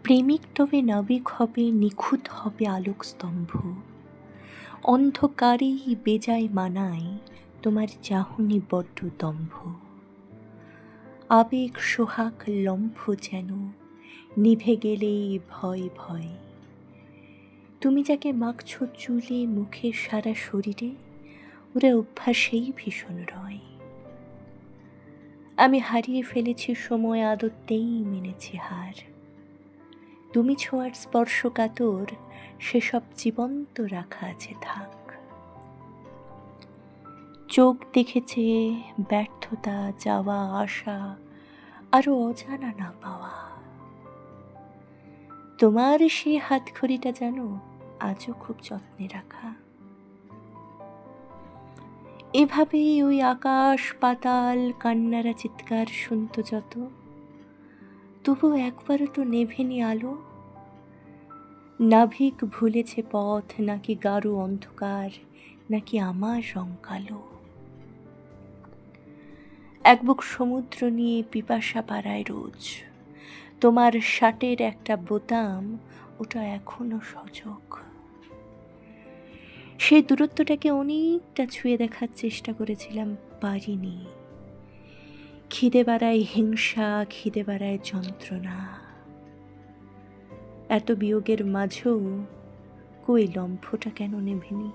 প্রেমিক তবে নাবিক হবে, নিখুঁত হবে আলোকস্তম্ভ। অন্ধকারেই বেজায় মানায় তোমার চাহনি বড্ড দম্ভ। আবেগ সোহাগ লম্ফ যেন নিভে গেলেই ভয় ভয়। তুমি যাকে মাখছ চুলে মুখে সারা শরীরে, ওরা অভ্যাসেই ভীষণ রয়। আমি হারিয়ে ফেলেছি সময়, আদতেই মেনেছি হার। তুমি ছোঁয়ার স্পর্শ কাতর, সেসব জীবন্ত রাখা আছে থাক। চোখ দেখেছে ব্যর্থতা, যাওয়া আসা, আরো অজানা না পাওয়া। তোমার সেই হাতখড়িটা যেন আজও খুব যত্নে রাখা। এভাবেই ওই আকাশ পাতাল কান্নারা চিৎকার শুনত যত, তবু একবারও তো নেভেনি আলো। নাভিক ভুলেছে পথ, নাকি গাঢ় অন্ধকার, নাকি আমার রং কালো। এক বুক সমুদ্র নিয়ে পিপাসা পাড়ায় রোজ, তোমার শার্টের একটা বোতাম ওটা এখনো সজগ। সেই দূরত্বটাকে অনেকটা ছুঁয়ে দেখার চেষ্টা করেছিলাম, পারিনি। খিদে বাড়ায় হিংসা, খিদে বাড়ায় যন্ত্রণা। এত বিয়োগের মাঝেও কই লম্ফটা কেন নেভেনি?